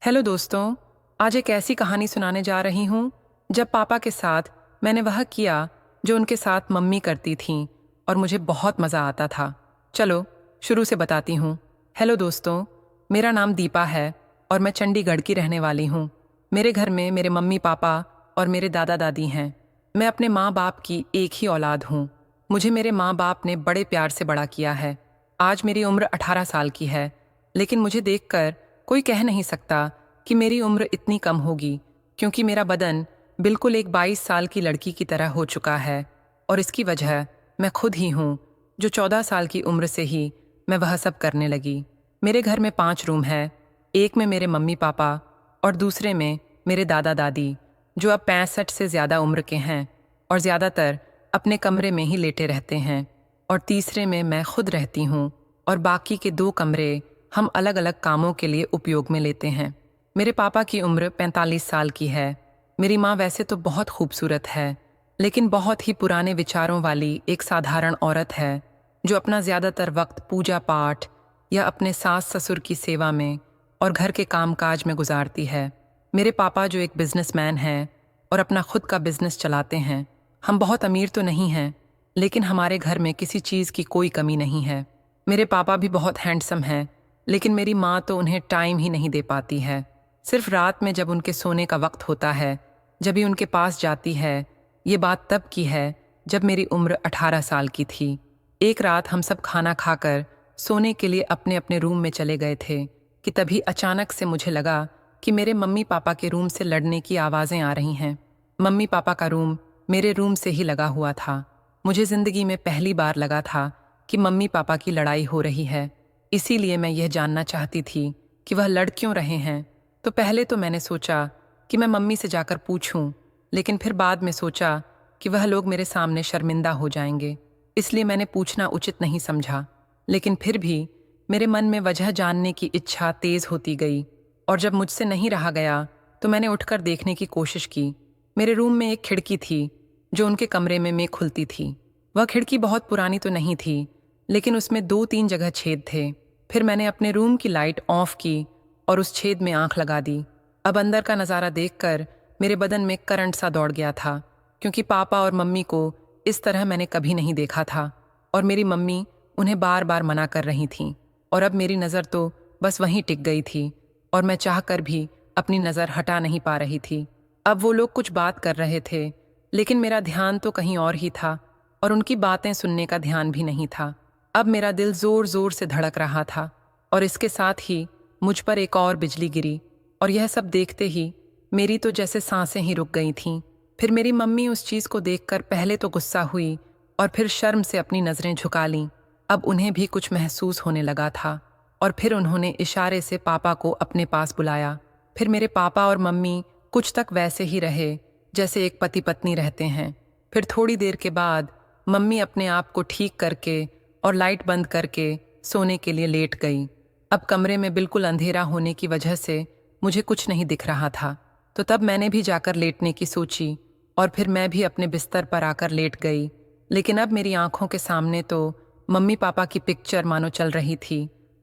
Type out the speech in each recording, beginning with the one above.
Hello दोस्तों। आज एक ऐसी कहानी सुनाने जा रही हूँ जब पापा के साथ मैंने वह किया जो उनके साथ मम्मी करती थीं और मुझे बहुत मज़ा आता था। चलो शुरू से बताती हूँ। हेलो दोस्तों, मेरा नाम दीपा है और मैं चंडीगढ़ की रहने वाली हूँ। मेरे घर में मेरे मम्मी पापा और मेरे दादा दादी हैं। मैं अपने माँ बाप की एक ही औलाद हूँ। मुझे मेरे माँ बाप ने बड़े प्यार से बड़ा किया है। आज मेरी उम्र 18 साल की है, लेकिन मुझे देखकर कोई कह नहीं सकता कि मेरी उम्र इतनी कम होगी, क्योंकि मेरा बदन बिल्कुल एक 22 साल की लड़की की तरह हो चुका है। और इसकी वजह मैं खुद ही हूँ, जो 14 साल की उम्र से ही मैं वह सब करने लगी। मेरे घर में 5 रूम है। एक में मेरे मम्मी पापा और दूसरे में मेरे दादा दादी, जो अब 65 से ज़्यादा उम्र के हैं और ज़्यादातर अपने कमरे में ही लेटे रहते हैं। और तीसरे में मैं खुद रहती हूँ और बाकी के 2 कमरे हम अलग अलग कामों के लिए उपयोग में लेते हैं। मेरे पापा की उम्र 45 साल की है। मेरी माँ वैसे तो बहुत खूबसूरत है, लेकिन बहुत ही पुराने विचारों वाली एक साधारण औरत है, जो अपना ज़्यादातर वक्त पूजा पाठ या अपने सास ससुर की सेवा में और घर के कामकाज में गुजारती है। मेरे पापा जो एक बिजनेसमैन हैं और अपना खुद का बिजनेस चलाते हैं। हम बहुत अमीर तो नहीं हैं, लेकिन हमारे घर में किसी चीज़ की कोई कमी नहीं है। मेरे पापा भी बहुत हैंडसम हैं, लेकिन मेरी माँ तो उन्हें टाइम ही नहीं दे पाती है। सिर्फ रात में जब उनके सोने का वक्त होता है, जब ही उनके पास जाती है। ये बात तब की है जब मेरी उम्र 18 साल की थी। एक रात हम सब खाना खाकर सोने के लिए अपने अपने रूम में चले गए थे कि तभी अचानक से मुझे लगा कि मेरे मम्मी पापा के रूम से लड़ने की आवाज़ें आ रही हैं। मम्मी पापा का रूम मेरे रूम से ही लगा हुआ था। मुझे ज़िंदगी में पहली बार लगा था कि मम्मी पापा की लड़ाई हो रही है। इसीलिए मैं यह जानना चाहती थी कि वह लड़ क्यों रहे हैं। तो पहले तो मैंने सोचा कि मैं मम्मी से जाकर पूछूं, लेकिन फिर बाद में सोचा कि वह लोग मेरे सामने शर्मिंदा हो जाएंगे, इसलिए मैंने पूछना उचित नहीं समझा। लेकिन फिर भी मेरे मन में वजह जानने की इच्छा तेज़ होती गई, और जब मुझसे नहीं रहा गया तो मैंने उठकर देखने की कोशिश की। मेरे रूम में एक खिड़की थी जो उनके कमरे में खुलती थी। वह खिड़की बहुत पुरानी तो नहीं थी, लेकिन उसमें 2-3 जगह छेद थे। फिर मैंने अपने रूम की लाइट ऑफ की और उस छेद में आंख लगा दी। अब अंदर का नज़ारा देखकर मेरे बदन में करंट सा दौड़ गया था, क्योंकि पापा और मम्मी को इस तरह मैंने कभी नहीं देखा था और मेरी मम्मी उन्हें बार बार मना कर रही थीं। और अब मेरी नज़र तो बस वहीं टिक गई थी और मैं चाहकर भी अपनी नज़र हटा नहीं पा रही थी। अब वो लोग कुछ बात कर रहे थे, लेकिन मेरा ध्यान तो कहीं और ही था और उनकी बातें सुनने का ध्यान भी नहीं था। अब मेरा दिल ज़ोर ज़ोर से धड़क रहा था और इसके साथ ही मुझ पर एक और बिजली गिरी, और यह सब देखते ही मेरी तो जैसे सांसें ही रुक गई थीं। फिर मेरी मम्मी उस चीज़ को देखकर पहले तो गुस्सा हुई और फिर शर्म से अपनी नज़रें झुका लीं। अब उन्हें भी कुछ महसूस होने लगा था और फिर उन्होंने इशारे से पापा को अपने पास बुलाया। फिर मेरे पापा और मम्मी कुछ तक वैसे ही रहे जैसे एक पति पत्नी रहते हैं। फिर थोड़ी देर के बाद मम्मी अपने आप को ठीक करके और लाइट बंद करके सोने के लिए लेट गई। अब कमरे में बिल्कुल अंधेरा होने की वजह से मुझे कुछ नहीं दिख रहा था, तो तब मैंने भी जाकर लेटने की सोची और फिर मैं भी अपने बिस्तर पर आकर लेट गई। लेकिन अब मेरी आंखों के सामने तो मम्मी पापा की पिक्चर मानो चल रही थी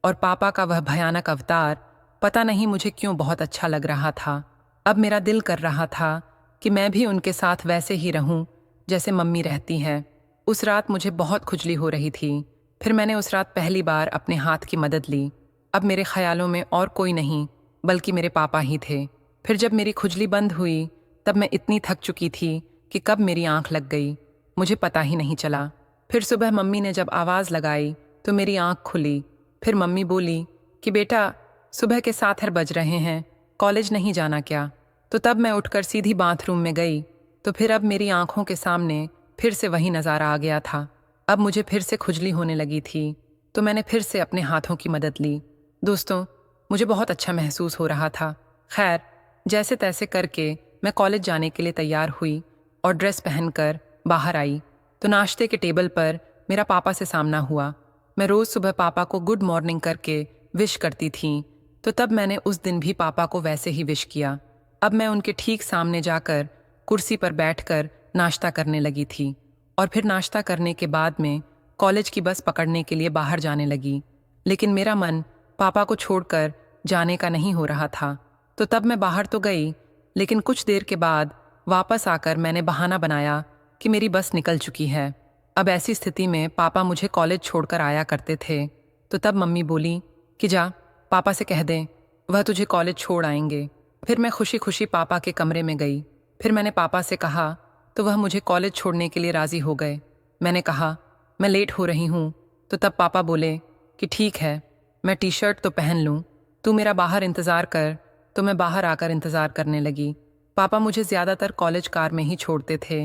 और पापा का वह भयानक अवतार पता नहीं मुझे क्यों बहुत अच्छा लग रहा था। अब मेरा दिल कर रहा था कि मैं भी उनके साथ वैसे ही रहूं जैसे मम्मी रहती है। उस रात मुझे बहुत खुजली हो रही थी। फिर मैंने उस रात पहली बार अपने हाथ की मदद ली। अब मेरे ख्यालों में और कोई नहीं बल्कि मेरे पापा ही थे। फिर जब मेरी खुजली बंद हुई तब मैं इतनी थक चुकी थी कि कब मेरी आंख लग गई मुझे पता ही नहीं चला। फिर सुबह मम्मी ने जब आवाज़ लगाई तो मेरी आंख खुली। फिर मम्मी बोली कि बेटा, सुबह के 7 बज रहे हैं, कॉलेज नहीं जाना क्या? तो तब मैं उठकर सीधी बाथरूम में गई। तो फिर अब मेरी आंखों के सामने फिर से वही नज़ारा आ गया था। अब मुझे फिर से खुजली होने लगी थी, तो मैंने फिर से अपने हाथों की मदद ली। दोस्तों, मुझे बहुत अच्छा महसूस हो रहा था। खैर, जैसे तैसे करके मैं कॉलेज जाने के लिए तैयार हुई और ड्रेस पहनकर बाहर आई तो नाश्ते के टेबल पर मेरा पापा से सामना हुआ। मैं रोज़ सुबह पापा को गुड मॉर्निंग करके विश करती थी, तो तब मैंने उस दिन भी पापा को वैसे ही विश किया। अब मैं उनके ठीक सामने जाकर कुर्सी पर बैठकर नाश्ता करने लगी थी और फिर नाश्ता करने के बाद में कॉलेज की बस पकड़ने के लिए बाहर जाने लगी। लेकिन मेरा मन पापा को छोड़कर जाने का नहीं हो रहा था। तो तब मैं बाहर तो गई, लेकिन कुछ देर के बाद वापस आकर मैंने बहाना बनाया कि मेरी बस निकल चुकी है। अब ऐसी स्थिति में पापा मुझे कॉलेज छोड़कर आया करते थे, तो तब मम्मी बोली कि जा पापा से कह दें, वह तुझे कॉलेज छोड़ आएंगे। फिर मैं खुशी खुशी पापा के कमरे में गई। फिर मैंने पापा से कहा तो वह मुझे कॉलेज छोड़ने के लिए राज़ी हो गए। मैंने कहा मैं लेट हो रही हूँ, तो तब पापा बोले कि ठीक है, मैं टी शर्ट तो पहन लूँ, तू मेरा बाहर इंतज़ार कर। तो मैं बाहर आकर इंतज़ार करने लगी। पापा मुझे ज़्यादातर कॉलेज कार में ही छोड़ते थे,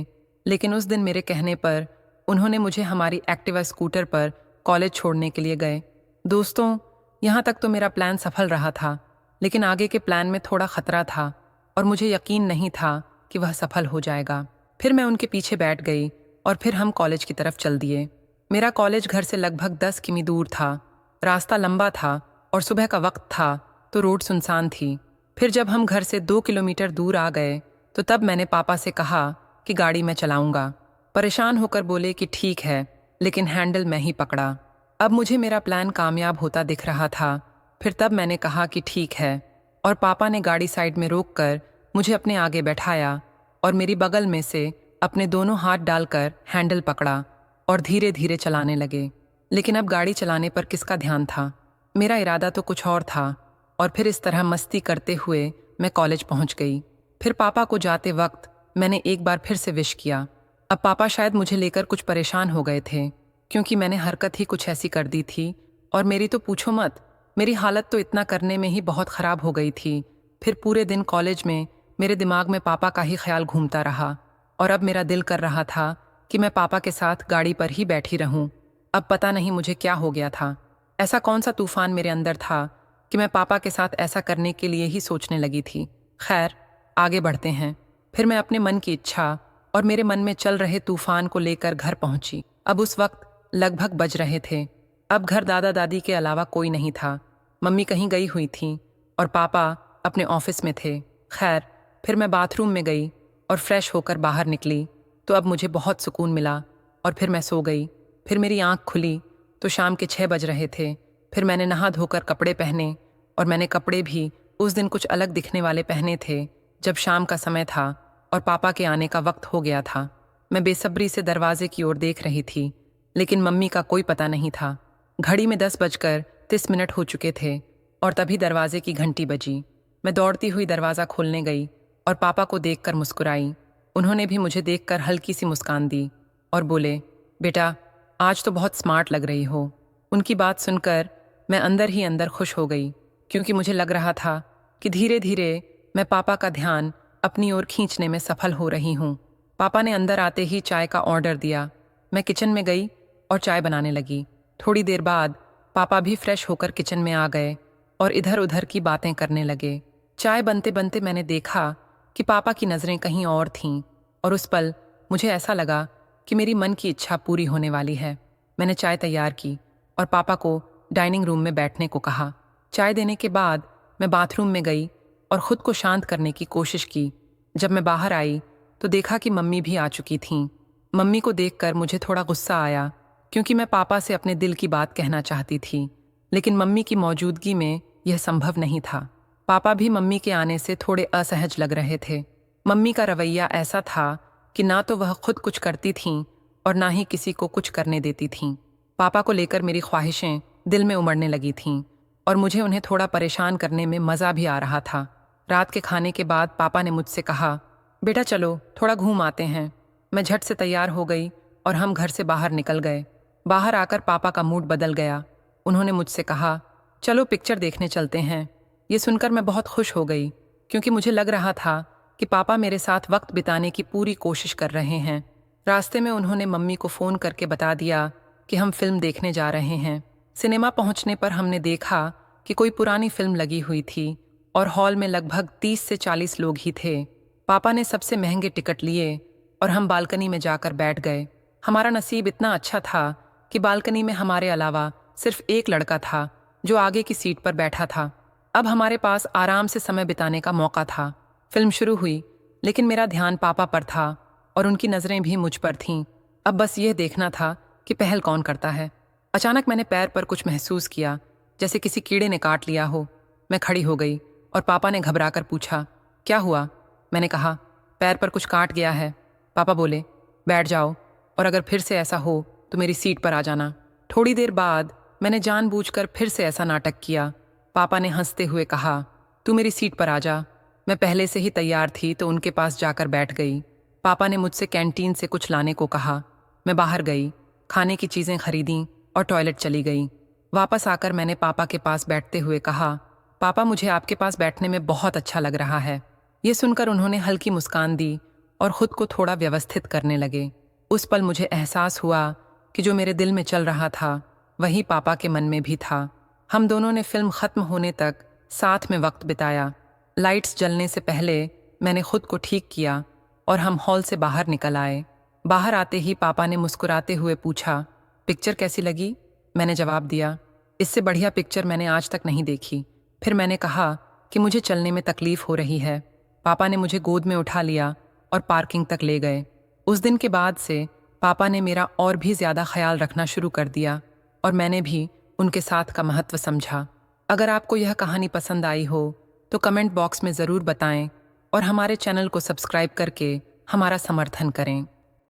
लेकिन उस दिन मेरे कहने पर उन्होंने मुझे हमारी एक्टिवा स्कूटर पर कॉलेज छोड़ने के लिए गए। दोस्तों, यहाँ तक तो मेरा प्लान सफल रहा था, लेकिन आगे के प्लान में थोड़ा खतरा था और मुझे यकीन नहीं था कि वह सफल हो जाएगा। फिर मैं उनके पीछे बैठ गई और फिर हम कॉलेज की तरफ चल दिए। मेरा कॉलेज घर से लगभग 10 किमी दूर था। रास्ता लंबा था और सुबह का वक्त था, तो रोड सुनसान थी। फिर जब हम घर से 2 किलोमीटर दूर आ गए, तो तब मैंने पापा से कहा कि गाड़ी मैं चलाऊंगा। परेशान होकर बोले कि ठीक है, लेकिन हैंडल मैं ही पकड़ा। अब मुझे मेरा प्लान कामयाब होता दिख रहा था। फिर तब मैंने कहा कि ठीक है, और पापा ने गाड़ी साइड में रोककर मुझे अपने आगे बैठाया और मेरी बगल में से अपने दोनों हाथ डालकर हैंडल पकड़ा और धीरे धीरे चलाने लगे। लेकिन अब गाड़ी चलाने पर किसका ध्यान था? मेरा इरादा तो कुछ और था। और फिर इस तरह मस्ती करते हुए मैं कॉलेज पहुंच गई। फिर पापा को जाते वक्त मैंने एक बार फिर से विश किया। अब पापा शायद मुझे लेकर कुछ परेशान हो गए थे, क्योंकि मैंने हरकत ही कुछ ऐसी कर दी थी। और मेरी तो पूछो मत, मेरी हालत तो इतना करने में ही बहुत ख़राब हो गई थी। फिर पूरे दिन कॉलेज में मेरे दिमाग में पापा का ही ख्याल घूमता रहा और अब मेरा दिल कर रहा था कि मैं पापा के साथ गाड़ी पर ही बैठी रहूं। अब पता नहीं मुझे क्या हो गया था। ऐसा कौन सा तूफान मेरे अंदर था कि मैं पापा के साथ ऐसा करने के लिए ही सोचने लगी थी। खैर, आगे बढ़ते हैं। फिर मैं अपने मन की इच्छा और मेरे मन में चल रहे तूफान को लेकर घर पहुंची। अब उस वक्त लगभग बज रहे थे। अब घर दादा दादी के अलावा कोई नहीं था। मम्मी कहीं गई हुई थी और पापा अपने ऑफिस में थे। खैर, फिर मैं बाथरूम में गई और फ्रेश होकर बाहर निकली, तो अब मुझे बहुत सुकून मिला और फिर मैं सो गई। फिर मेरी आंख खुली तो शाम के 6 बज रहे थे। फिर मैंने नहा धोकर कपड़े पहने और मैंने कपड़े भी उस दिन कुछ अलग दिखने वाले पहने थे। जब शाम का समय था और पापा के आने का वक्त हो गया था, मैं बेसब्री से दरवाजे की ओर देख रही थी, लेकिन मम्मी का कोई पता नहीं था। घड़ी में 10:30 हो चुके थे और तभी दरवाजे की घंटी बजी। मैं दौड़ती हुई दरवाज़ा खोलने गई और पापा को देखकर मुस्कुराई। उन्होंने भी मुझे देखकर हल्की सी मुस्कान दी और बोले, बेटा आज तो बहुत स्मार्ट लग रही हो। उनकी बात सुनकर मैं अंदर ही अंदर खुश हो गई, क्योंकि मुझे लग रहा था कि धीरे धीरे मैं पापा का ध्यान अपनी ओर खींचने में सफल हो रही हूँ। पापा ने अंदर आते ही चाय का ऑर्डर दिया। मैं किचन में गई और चाय बनाने लगी। थोड़ी देर बाद पापा भी फ्रेश होकर किचन में आ गए और इधर उधर की बातें करने लगे। चाय बनते बनते मैंने देखा कि पापा की नज़रें कहीं और थीं और उस पल मुझे ऐसा लगा कि मेरी मन की इच्छा पूरी होने वाली है। मैंने चाय तैयार की और पापा को डाइनिंग रूम में बैठने को कहा। चाय देने के बाद मैं बाथरूम में गई और ख़ुद को शांत करने की कोशिश की। जब मैं बाहर आई तो देखा कि मम्मी भी आ चुकी थीं। मम्मी को देखकर मुझे थोड़ा गुस्सा आया, क्योंकि मैं पापा से अपने दिल की बात कहना चाहती थी, लेकिन मम्मी की मौजूदगी में यह संभव नहीं था। पापा भी मम्मी के आने से थोड़े असहज लग रहे थे। मम्मी का रवैया ऐसा था कि ना तो वह खुद कुछ करती थीं और ना ही किसी को कुछ करने देती थीं। पापा को लेकर मेरी ख्वाहिशें दिल में उमड़ने लगी थीं और मुझे उन्हें थोड़ा परेशान करने में मज़ा भी आ रहा था। रात के खाने के बाद पापा ने मुझसे कहा, बेटा चलो थोड़ा घूम आते हैं। मैं झट से तैयार हो गई और हम घर से बाहर निकल गए। बाहर आकर पापा का मूड बदल गया। उन्होंने मुझसे कहा, चलो पिक्चर देखने चलते हैं। ये सुनकर मैं बहुत खुश हो गई, क्योंकि मुझे लग रहा था कि पापा मेरे साथ वक्त बिताने की पूरी कोशिश कर रहे हैं। रास्ते में उन्होंने मम्मी को फ़ोन करके बता दिया कि हम फिल्म देखने जा रहे हैं। सिनेमा पहुंचने पर हमने देखा कि कोई पुरानी फिल्म लगी हुई थी और हॉल में लगभग 30 से 40 लोग ही थे। पापा ने सबसे महंगे टिकट लिए और हम बालकनी में जाकर बैठ गए। हमारा नसीब इतना अच्छा था कि बालकनी में हमारे अलावा सिर्फ एक लड़का था जो आगे की सीट पर बैठा था। अब हमारे पास आराम से समय बिताने का मौका था। फिल्म शुरू हुई, लेकिन मेरा ध्यान पापा पर था और उनकी नज़रें भी मुझ पर थीं। अब बस यह देखना था कि पहल कौन करता है। अचानक मैंने पैर पर कुछ महसूस किया, जैसे किसी कीड़े ने काट लिया हो। मैं खड़ी हो गई और पापा ने घबराकर पूछा, क्या हुआ? मैंने कहा, पैर पर कुछ काट गया है। पापा बोले, बैठ जाओ और अगर फिर से ऐसा हो तो मेरी सीट पर आ जाना। थोड़ी देर बाद मैंने जानबूझकर फिर से ऐसा नाटक किया। पापा ने हंसते हुए कहा, तू मेरी सीट पर आ जा। मैं पहले से ही तैयार थी तो उनके पास जाकर बैठ गई। पापा ने मुझसे कैंटीन से कुछ लाने को कहा। मैं बाहर गई, खाने की चीज़ें खरीदीं और टॉयलेट चली गई। वापस आकर मैंने पापा के पास बैठते हुए कहा, पापा मुझे आपके पास बैठने में बहुत अच्छा लग रहा है। ये सुनकर उन्होंने हल्की मुस्कान दी और खुद को थोड़ा व्यवस्थित करने लगे। उस पल मुझे एहसास हुआ कि जो मेरे दिल में चल रहा था वही पापा के मन में भी था। हम दोनों ने फिल्म खत्म होने तक साथ में वक्त बिताया। लाइट्स जलने से पहले मैंने खुद को ठीक किया और हम हॉल से बाहर निकल आए। बाहर आते ही पापा ने मुस्कुराते हुए पूछा, पिक्चर कैसी लगी? मैंने जवाब दिया, इससे बढ़िया पिक्चर मैंने आज तक नहीं देखी। फिर मैंने कहा कि मुझे चलने में तकलीफ हो रही है। पापा ने मुझे गोद में उठा लिया और पार्किंग तक ले गए। उस दिन के बाद से पापा ने मेरा और भी ज़्यादा ख्याल रखना शुरू कर दिया और मैंने भी उनके साथ का महत्व समझा। अगर आपको यह कहानी पसंद आई हो तो कमेंट बॉक्स में ज़रूर बताएं और हमारे चैनल को सब्सक्राइब करके हमारा समर्थन करें।